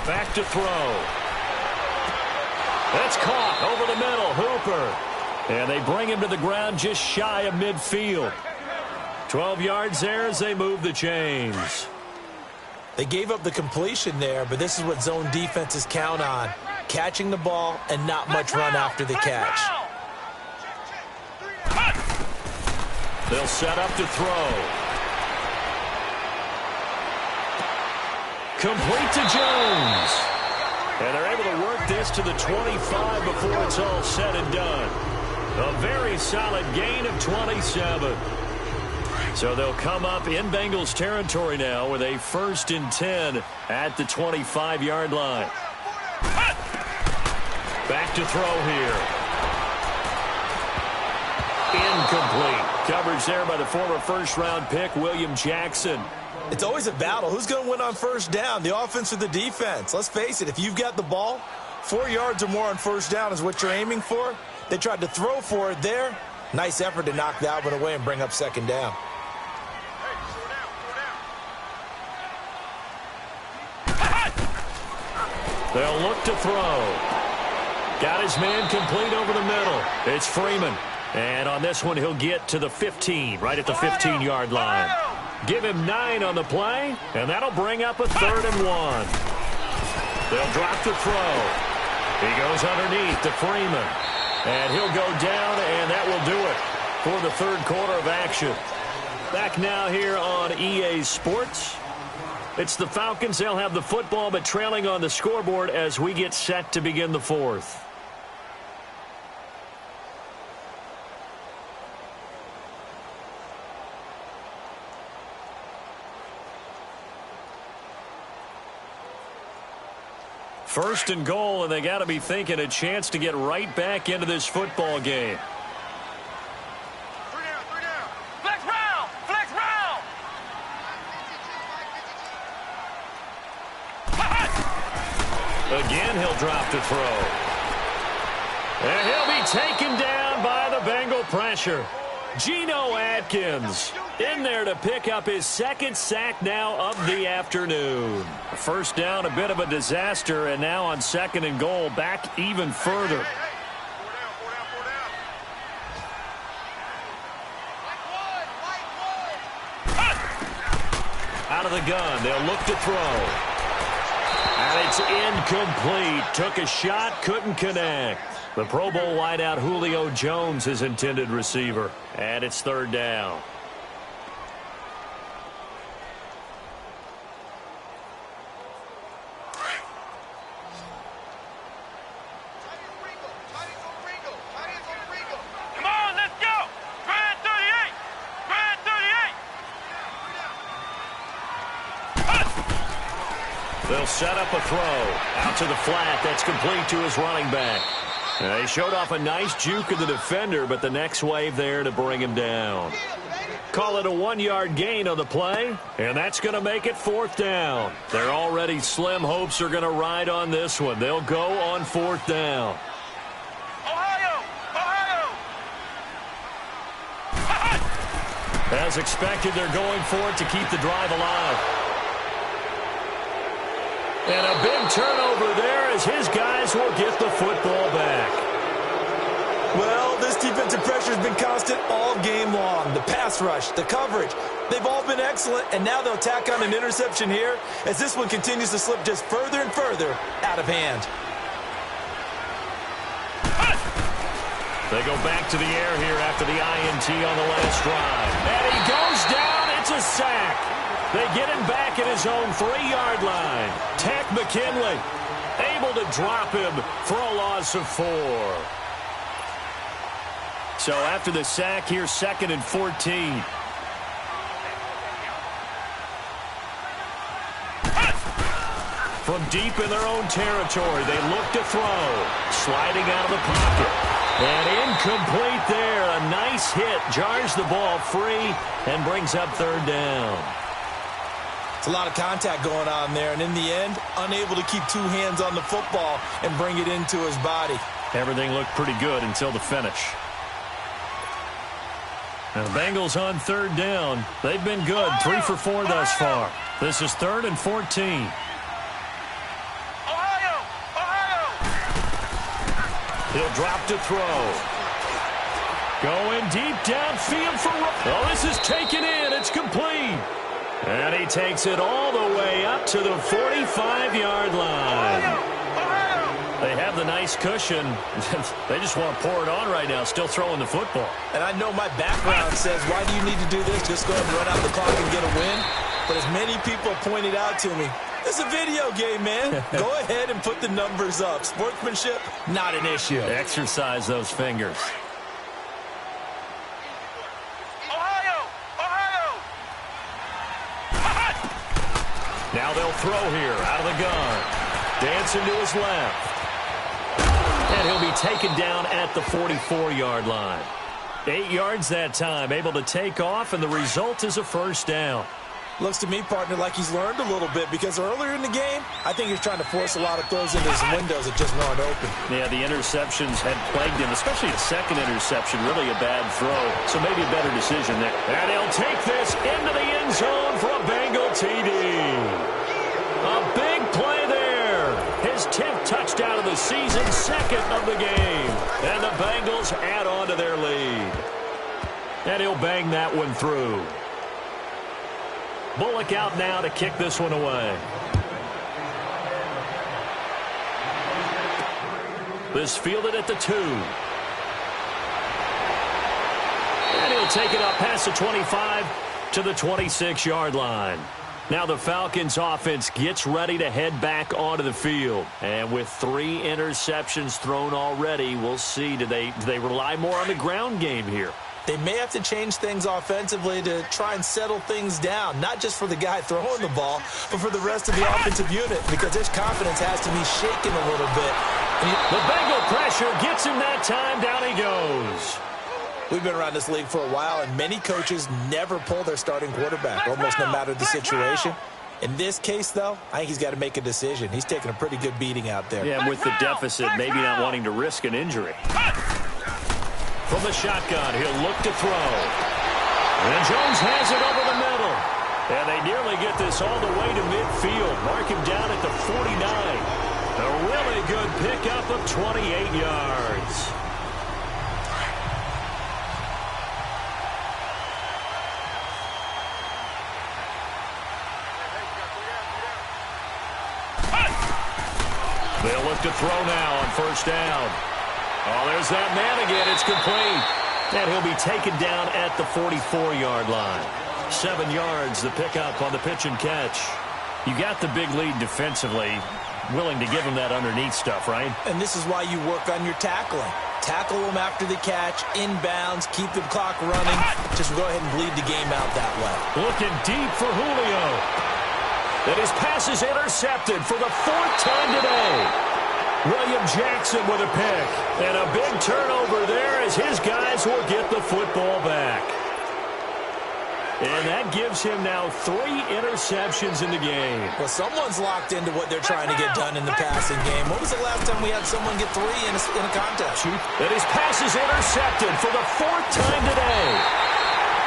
Speaker 1: Back to throw. That's caught over the middle. Hooper. And they bring him to the ground just shy of midfield. 12 yards there as they move the chains.
Speaker 2: They gave up the completion there, but this is what zone defenses count on. Catching the ball and not much run after the catch.
Speaker 1: They'll set up to throw. Complete to Jones. And they're able to work this to the 25 before it's all said and done. A very solid gain of 27. So they'll come up in Bengals territory now with a 1st and 10 at the 25-yard line. Back to throw here. Incomplete. Coverage there by the former first-round pick, William Jackson.
Speaker 2: It's always a battle. Who's going to win on 1st down, the offense or the defense? Let's face it, if you've got the ball, 4 yards or more on 1st down is what you're aiming for. They tried to throw for it there. Nice effort to knock that one away and bring up 2nd down.
Speaker 1: They'll look to throw. Got his man complete over the middle. It's Freeman. And on this one, he'll get to the 15, right at the 15-yard line. Give him 9 on the play, and that'll bring up a 3rd and 1. They'll drop to throw. He goes underneath to Freeman. And he'll go down, and that will do it for the third quarter of action. Back now here on EA Sports. It's the Falcons. They'll have the football, but trailing on the scoreboard as we get set to begin the fourth. First and goal, and they got to be thinking a chance to get right back into this football game.
Speaker 3: 3 down, 3 down. Flex round, flex round.
Speaker 1: Again, he'll drop to throw. And he'll be taken down by the Bengal pressure. Geno Atkins in there to pick up his 2nd sack now of the afternoon. First down, a bit of a disaster, and now on 2nd and goal, back even further.
Speaker 3: 4 down, 4 down.
Speaker 1: Out of the gun, they'll look to throw. And it's incomplete. Took a shot, couldn't connect. The Pro Bowl wideout Julio Jones, his intended receiver. And it's 3rd down.
Speaker 3: Come on, let's go. Grand 38. Grand 38.
Speaker 1: They'll set up a throw. Out to the flat. That's complete to his running back. They showed off a nice juke of the defender, but the next wave there to bring him down. Call it a 1-yard gain on the play, and that's going to make it 4th down. Their already slim hopes are going to ride on this one. They'll go on 4th down.
Speaker 3: Ohio, Ohio.
Speaker 1: As expected, they're going for it to keep the drive alive. And a big turnover there as his guys will get the football back.
Speaker 2: Well, this defensive pressure has been constant all game long. The pass rush, the coverage, they've all been excellent, and now they'll tack on an interception here as this one continues to slip just further and further out of hand.
Speaker 1: They go back to the air here after the INT on the last drive. And he goes down. It's a sack. They get him back at his own 3-yard line. Tech McKinley able to drop him for a loss of 4. So after the sack here, 2nd and 14. From deep in their own territory, they look to throw. Sliding out of the pocket. And incomplete there. A nice hit. Jars the ball free and brings up 3rd down.
Speaker 2: It's a lot of contact going on there, and in the end, unable to keep 2 hands on the football and bring it into his body.
Speaker 1: Everything looked pretty good until the finish. Now the Bengals on 3rd down. They've been good, 3 for 4 thus far. This is 3rd and 14.
Speaker 3: Ohio, Ohio.
Speaker 1: He'll drop to throw. Going deep downfield for... Oh, this is taken in. It's complete. And he takes it all the way up to the 45-yard line. They have the nice cushion. They just want to pour it on right now, still throwing the football.
Speaker 2: And I know my background says, why do you need to do this? Just go ahead and run out the clock and get a win. But as many people pointed out to me, it's a video game, man. Go ahead and put the numbers up. Sportsmanship, not an issue.
Speaker 1: Exercise those fingers. Now they'll throw here out of the gun. Dancing to his left. And he'll be taken down at the 44-yard line. 8 yards that time, able to take off, and the result is a 1st down.
Speaker 2: Looks to me, partner, like he's learned a little bit because earlier in the game, I think he was trying to force a lot of throws into his windows that just weren't open.
Speaker 1: Yeah, the interceptions had plagued him, especially the 2nd interception, really a bad throw. So maybe a better decision there. And he'll take this into the end zone for a Bengal TD. A big play there. His 10th touchdown of the season, second of the game. And the Bengals add on to their lead. And he'll bang that one through. Bullock out now to kick this one away. This fielded at the 2. And he'll take it up past the 25 to the 26-yard line. Now the Falcons offense gets ready to head back onto the field. And with 3 interceptions thrown already, we'll see. Do they rely more on the ground game here?
Speaker 2: They may have to change things offensively to try and settle things down, not just for the guy throwing the ball, but for the rest of the offensive unit, because his confidence has to be shaken a little bit.
Speaker 1: The Bengal pressure gets him that time. Down he goes.
Speaker 2: We've been around this league for a while, and many coaches never pull their starting quarterback, almost no matter the situation. In this case, though, I think he's got to make a decision. He's taking a pretty good beating out there.
Speaker 1: Yeah, and with the deficit, maybe not wanting to risk an injury. From the shotgun, he'll look to throw. And Jones has it over the middle. And they nearly get this all the way to midfield. Mark him down at the 49. A really good pickup of 28 yards. They'll look to throw now on first down. Oh, there's that man again. It's complete. And he'll be taken down at the 44-yard line. 7 yards, the pickup on the pitch and catch. You got the big lead defensively. Willing to give him that underneath stuff, right?
Speaker 2: And this is why you work on your tackling. Tackle them after the catch, inbounds, keep the clock running. Just go ahead and bleed the game out that way.
Speaker 1: Looking deep for Julio. And his pass is intercepted for the 4th time today. William Jackson with a pick. And a big turnover there as his guys will get the football back. And that gives him now 3 interceptions in the game.
Speaker 2: Well, someone's locked into what they're trying to get done in the passing game. When was the last time we had someone get 3 in a contest?
Speaker 1: And his pass is intercepted for the 4th time today.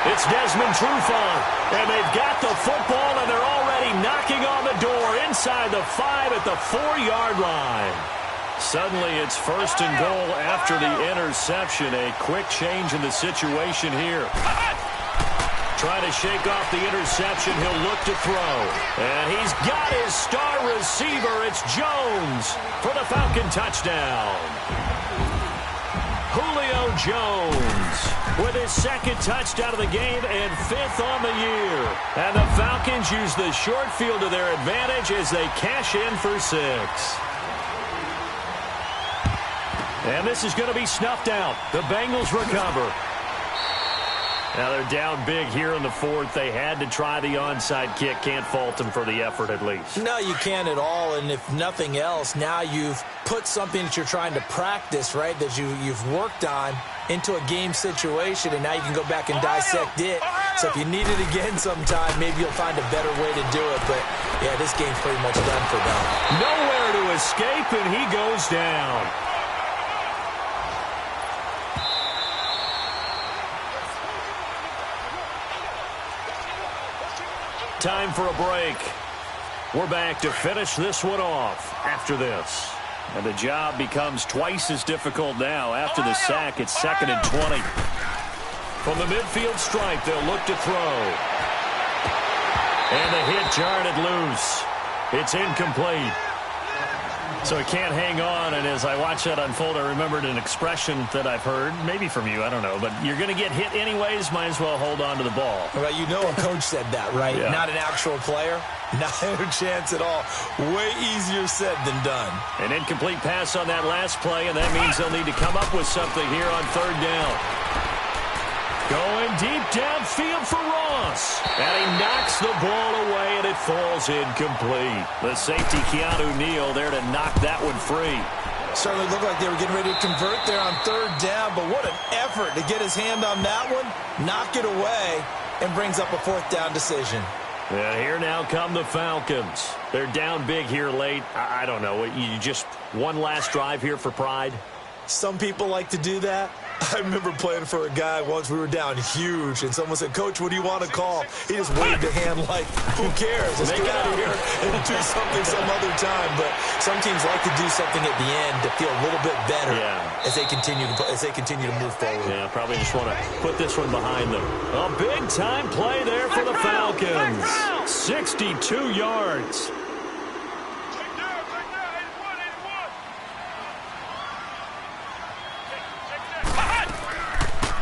Speaker 1: It's Desmond Trufant, and they've got the football, and they're already knocking on the door inside the 5 at the 4-yard line. Suddenly, it's 1st and goal after the interception. A quick change in the situation here. Trying to shake off the interception. He'll look to throw. And he's got his star receiver. It's Jones for the Falcon touchdown. Julio Jones with his 2nd touchdown of the game and 5th on the year. And the Falcons use the short field to their advantage as they cash in for 6. And this is going to be snuffed out. The Bengals recover. Now they're down big here in the 4th. They had to try the onside kick. Can't fault them for the effort at least.
Speaker 2: No, you can't at all. And if nothing else, now you've put something that you're trying to practice, right, that you've worked on into a game situation, and now you can go back and dissect it. So if you need it again sometime, maybe you'll find a better way to do it. But, yeah, this game's pretty much done for them.
Speaker 1: Nowhere to escape, and he goes down. Time for a break. We're back to finish this one off after this. And the job becomes twice as difficult now. After the sack, it's 2nd and 20. From the midfield stripe, they'll look to throw. And the hit jarred it loose. It's incomplete. So he can't hang on, and as I watch that unfold, I remembered an expression that I've heard, maybe from you, I don't know, but you're going to get hit anyways, might as well hold on to the ball.
Speaker 2: Well, you know a coach said that, right?
Speaker 1: Yeah.
Speaker 2: Not an actual player. Not a chance at all. Way easier said than done.
Speaker 1: An incomplete pass on that last play, and that means they'll need to come up with something here on 3rd down. Going deep downfield for Ross. And he knocks the ball away, and it falls incomplete. The safety, Keanu Neal, there to knock that one free.
Speaker 2: Certainly looked like they were getting ready to convert there on 3rd down, but what an effort to get his hand on that one, knock it away, and brings up a 4th down decision.
Speaker 1: And here now come the Falcons. They're down big here late. I don't know. You just one last drive here for pride?
Speaker 2: Some people like to do that. I remember playing for a guy once. We were down huge, and someone said, "Coach, what do you want to call?" He just waved a hand like, "Who cares? Let's get out of here and do something some other time." But some teams like to do something at the end to feel a little bit better as they continue to move forward.
Speaker 1: Yeah, probably just want to put this one behind them. A big-time play there for the Falcons. 62 yards.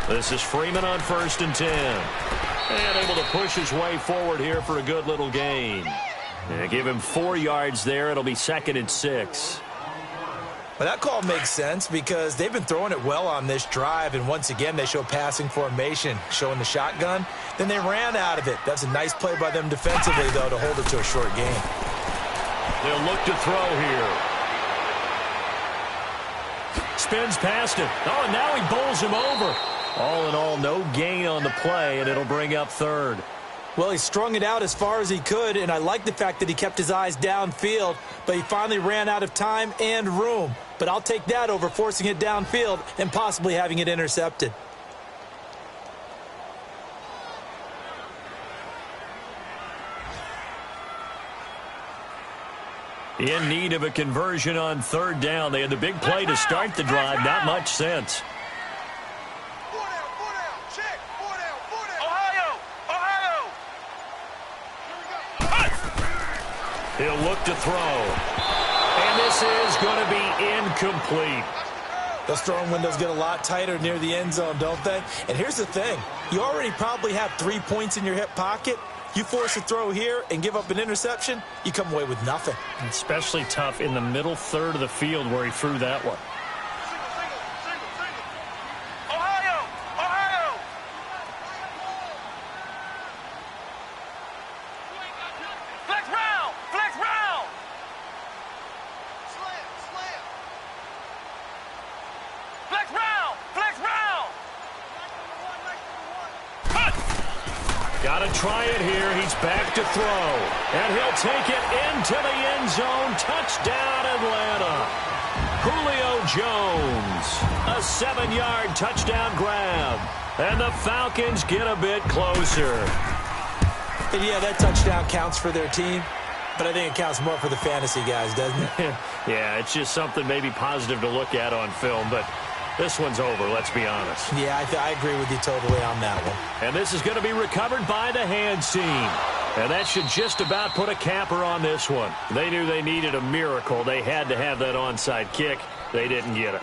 Speaker 1: This is Freeman on 1st and 10. And able to push his way forward here for a good little gain. Give him 4 yards there. It'll be 2nd and 6.
Speaker 2: Well, that call makes sense because they've been throwing it well on this drive, and once again they show passing formation, showing the shotgun. Then they ran out of it. That's a nice play by them defensively, though, to hold it to a short gain.
Speaker 1: They'll look to throw here. Spins past him. Oh, and now he bowls him over. All in all, no gain on the play, and it'll bring up 3rd.
Speaker 2: Well, he strung it out as far as he could, and I like the fact that he kept his eyes downfield, but he finally ran out of time and room. But I'll take that over forcing it downfield and possibly having it intercepted.
Speaker 1: In need of a conversion on 3rd down. They had the big play to start the drive. Not much sense. He'll look to throw. And this is going to be incomplete.
Speaker 2: Those throwing windows get a lot tighter near the end zone, don't they? And here's the thing. You already probably have 3 points in your hip pocket. You force a throw here and give up an interception, you come away with nothing.
Speaker 1: Especially tough in the middle third of the field where he threw that one. Got to try it here. He's back to throw. And he'll take it into the end zone. Touchdown, Atlanta. Julio Jones. A 7-yard touchdown grab. And the Falcons get a bit closer.
Speaker 2: And yeah, that touchdown counts for their team. But I think it counts more for the fantasy guys, doesn't it?
Speaker 1: Yeah, it's just something maybe positive to look at on film. But this one's over, let's be honest.
Speaker 2: Yeah, I agree with you totally on that one.
Speaker 1: And this is going to be recovered by the hands team. And that should just about put a capper on this one. They knew they needed a miracle. They had to have that onside kick. They didn't get it.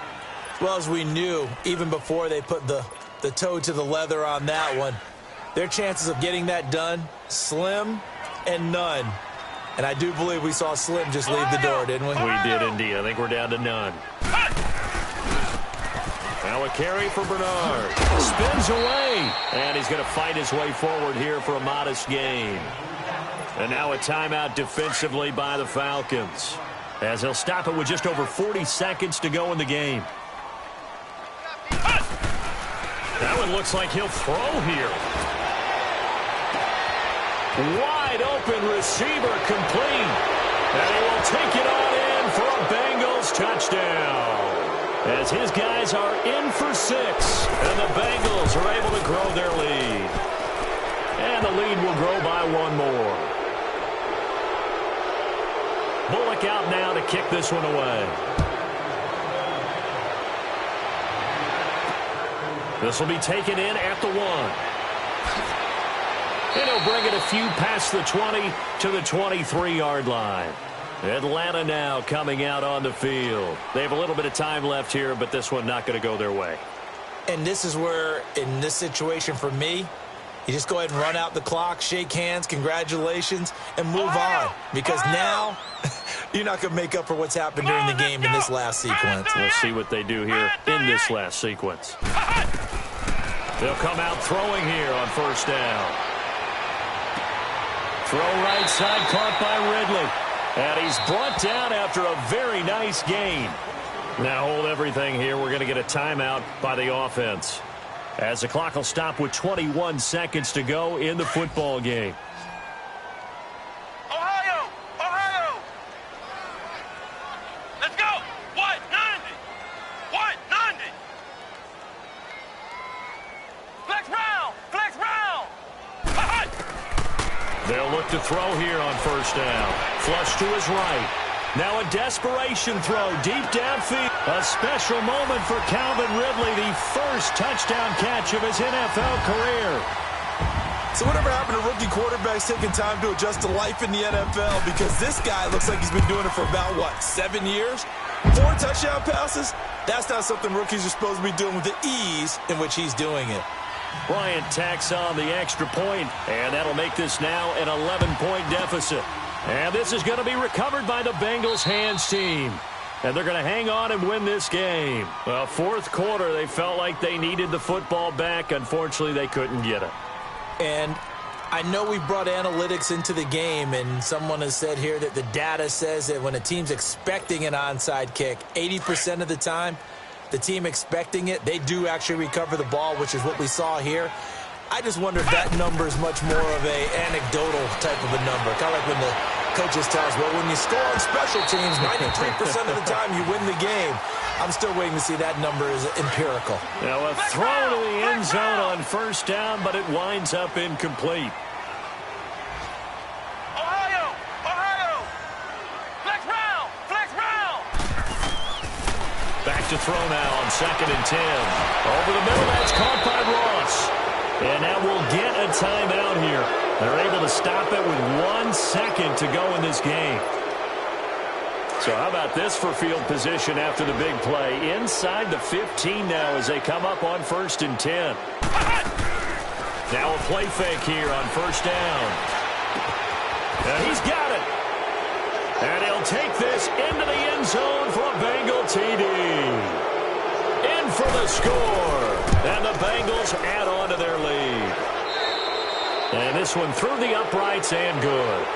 Speaker 2: Well, as we knew, even before they put the toe to the leather on that one, their chances of getting that done, slim and none. And I do believe we saw Slim just leave the door, didn't we?
Speaker 1: We did indeed. I think we're down to none. Now a carry for Bernard. Spins away. And he's going to fight his way forward here for a modest gain. And now a timeout defensively by the Falcons, as he'll stop it with just over 40 seconds to go in the game. That one looks like he'll throw here. Wide open receiver complete. And he will take it on in for a Bengals touchdown, as his guys are in for 6, and the Bengals are able to grow their lead. And the lead will grow by 1 more. Bullock out now to kick this one away. This will be taken in at the 1. And he'll bring it a few past the 20 to the 23-yard line. Atlanta now coming out on the field. They have a little bit of time left here, but this one not going to go their way.
Speaker 2: And this is where, in this situation for me, you just go ahead and run out the clock, shake hands, congratulations, and move on. Because now you're not going to make up for what's happened during the game in this last sequence.
Speaker 1: We'll see what they do here in this last sequence. They'll come out throwing here on 1st down. Throw right side, caught by Ridley. And he's brought down after a very nice gain. Now hold everything here. We're going to get a timeout by the offense, as the clock will stop with 21 seconds to go in the football game.
Speaker 3: Ohio! Ohio! Let's go! What? 90! What? 90!
Speaker 1: They'll look to throw here on first down. Flush to his right. Now a desperation throw deep downfield. A special moment for Calvin Ridley, the first touchdown catch of his NFL career.
Speaker 2: So whatever happened to rookie quarterbacks taking time to adjust to life in the NFL? Because this guy looks like he's been doing it for about, 7 years? 4 touchdown passes? That's not something rookies are supposed to be doing with the ease in which he's doing it.
Speaker 1: Bryant tacks on the extra point, and that'll make this now an 11-point deficit. And this is going to be recovered by the Bengals hands team. And they're going to hang on and win this game. Well, fourth quarter, they felt like they needed the football back. Unfortunately, they couldn't get it.
Speaker 2: And I know we brought analytics into the game, and someone has said here that the data says that when a team's expecting an onside kick, 80% of the time, the team expecting it, they do actually recover the ball, which is what we saw here. I just wonder if that number is much more of a anecdotal type of a number. Kind of like when the coaches tell us, well, when you score on special teams, 93% of the time you win the game. I'm still waiting to see that number is empirical.
Speaker 1: Now a throw to the end zone on first down, but it winds up incomplete.
Speaker 3: Ohio! Flex round!
Speaker 1: Back to throw now on 2nd and 10. Over the middle, that's caught by Ross. And now we'll get a timeout here. They're able to stop it with 1 second to go in this game. So how about this for field position after the big play? Inside the 15 now as they come up on 1st and 10. Now a play fake here on first down. And he's got it. And he'll take this into the end zone for a Bengal TD. In for the score. And the Bengals add on to their lead. And this one through the uprights and good.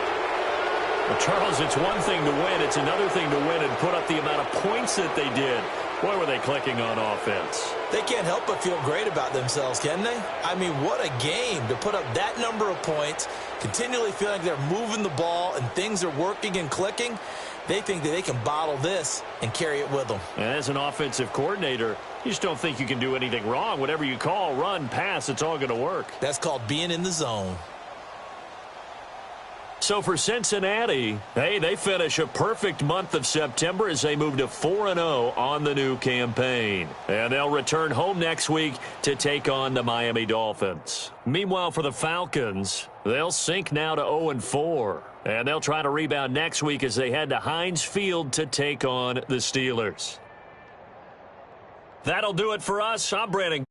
Speaker 1: Well, Charles, it's one thing to win. It's another thing to win and put up the amount of points that they did. Boy, were they clicking on offense.
Speaker 2: They can't help but feel great about themselves, can they? I mean, what a game to put up that number of points, continually feeling like they're moving the ball and things are working and clicking. They think that they can bottle this and carry it with them.
Speaker 1: And as an offensive coordinator, you just don't think you can do anything wrong. Whatever you call, run, pass, it's all going to work.
Speaker 2: That's called being in the zone.
Speaker 1: So for Cincinnati, hey, they finish a perfect month of September as they move to 4-0 on the new campaign. And they'll return home next week to take on the Miami Dolphins. Meanwhile, for the Falcons, they'll sink now to 0-4. And they'll try to rebound next week as they head to Heinz Field to take on the Steelers. That'll do it for us. I'm Brandon.